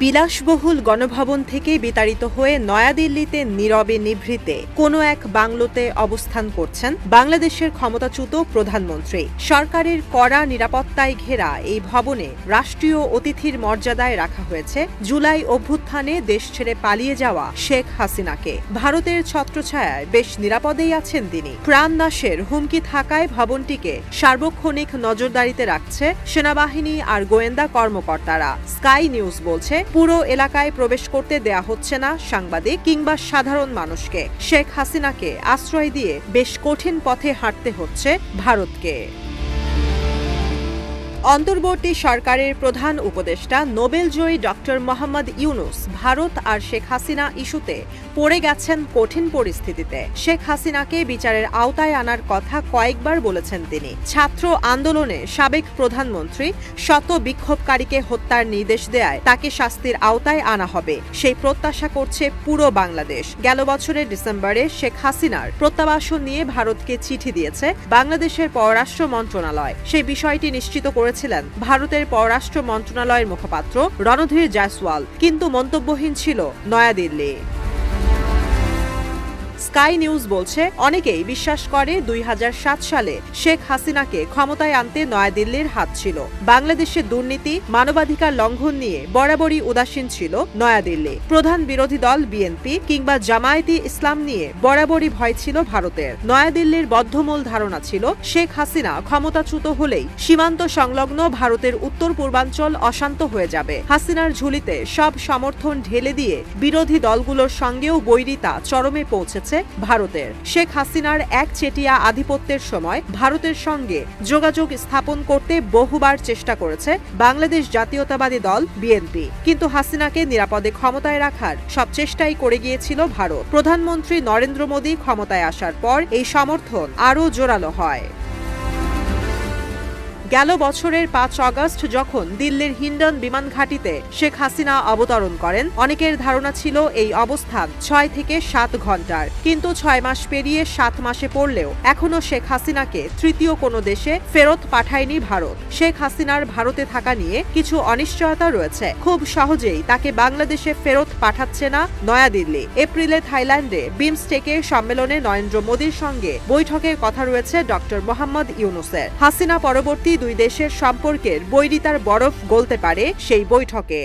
বিলাসবহুল গণভবন থেকে বিতাড়িত হয়ে নয়াদিল্লিতে নীরবে নিভৃতে কোনো এক বাংলোতে অবস্থান করছেন বাংলাদেশের ক্ষমতাচ্যুত প্রধানমন্ত্রী। সরকারের কড়া নিরাপত্তায় ঘেরা এই ভবনে রাষ্ট্রীয় অতিথির মর্যাদায় রাখা হয়েছে জুলাই অভ্যুত্থানে দেশ ছেড়ে পালিয়ে যাওয়া শেখ হাসিনাকে। ভারতের ছত্রছায়ায় বেশ নিরাপদেই আছেন তিনি। প্রাণনাশের হুমকি থাকায় ভবনটিকে সার্বক্ষণিক নজরদারিতে রাখছে সেনাবাহিনী আর গোয়েন্দা কর্মকর্তারা। স্কাই নিউজ বলছে, পুরো এলাকায় প্রবেশ করতে দেয়া হচ্ছে না সাংবাদিক কিংবা সাধারণ মানুষকে। শেখ হাসিনাকে আশ্রয় দিয়ে বেশ কঠিন পথে হাঁটতে হচ্ছে ভারতকে। অন্তর্বর্তী সরকারের প্রধান উপদেষ্টা নোবেলজয়ী ডক্টর মোহাম্মদ ইউনুস ভারত আর শেখ হাসিনা ইস্যুতে পড়ে গেছেন কঠিন পরিস্থিতিতে। শেখ হাসিনাকে বিচারের আওতায় আনার কথা কয়েকবার বলেছেন তিনি। ছাত্র আন্দোলনে সাবেক প্রধানমন্ত্রী শত বিক্ষোভকারীকে হত্যার নির্দেশ দেয় তাকে শাস্তির আওতায় আনা হবে, সেই প্রত্যাশা করছে পুরো বাংলাদেশ। গেল বছরের ডিসেম্বরে শেখ হাসিনার প্রত্যাবাসন নিয়ে ভারতকে চিঠি দিয়েছে বাংলাদেশের পররাষ্ট্র মন্ত্রণালয়। সেই বিষয়টি নিশ্চিত করেছিলেন ভারতের পররাষ্ট্র মন্ত্রণালয়ের মুখপাত্র রণধীর জয়সওয়াল, কিন্তু মন্তব্যহীন ছিল নয়াদিল্লি। স্কাই নিউজ বলছে, অনেকেই বিশ্বাস করে 2007 সালে শেখ হাসিনাকে ক্ষমতায় আনতে নয়াদিল্লির হাত ছিল। বাংলাদেশের দুর্নীতি, মানবাধিকার লঙ্ঘন নিয়ে বরাবরই উদাসীন ছিল নয়াদিল্লি। প্রধান বিরোধী দল বিএনপি কিংবা জামায়াতে ইসলাম নিয়ে বরাবরই ভয় ছিল ভারতের। নয়াদিল্লির বদ্ধমূল ধারণা ছিল শেখ হাসিনা ক্ষমতাচ্যুত হলেই সীমান্ত সংলগ্ন ভারতের উত্তর পূর্বাঞ্চল অশান্ত হয়ে যাবে। হাসিনার ঝুলিতে সব সমর্থন ঢেলে দিয়ে বিরোধী দলগুলোর সঙ্গেও বৈরিতা চরমে পৌঁছেছে ভারতের। শেখ হাসিনার একচেটিয়া আধিপত্যের সময় ভারতের সঙ্গে যোগাযোগ স্থাপন করতে বহুবার চেষ্টা করেছে বাংলাদেশ জাতীয়তাবাদী দল বিএনপি, কিন্তু হাসিনাকে নিরাপদে ক্ষমতায় রাখার সব চেষ্টাই করে গিয়েছিল ভারত। প্রধানমন্ত্রী নরেন্দ্র মোদী ক্ষমতায় আসার পর এই সমর্থন আরও জোরালো হয়। গেল বছরের 5 আগস্ট যখন দিল্লির হিন্ডন বিমান ঘাঁটিতে শেখ হাসিনা অবতরণ করেন, অনেকের ধারণা ছিল এই অবস্থান 6 থেকে 7 ঘন্টার, কিন্তু 6 মাস পেরিয়ে 7 মাসে পড়লেও এখনো শেখ হাসিনাকে তৃতীয় কোনো দেশে ফেরত পাঠায়নি ভারত। শেখ হাসিনার ভারতে থাকা নিয়ে কিছু অনিশ্চয়তা রয়েছে। খুব সহজেই তাকে বাংলাদেশে ফেরত পাঠাচ্ছে না নয়াদিল্লি। এপ্রিলে থাইল্যান্ডে বিমস্টেকের সম্মেলনে নরেন্দ্র মোদীর সঙ্গে বৈঠকের কথা রয়েছে ডক্টর মোহাম্মদ ইউনুসের। হাসিনা পরবর্তী দুই দেশের সম্পর্কের বৈরিতার বরফ গলতে পারে সেই বৈঠকে।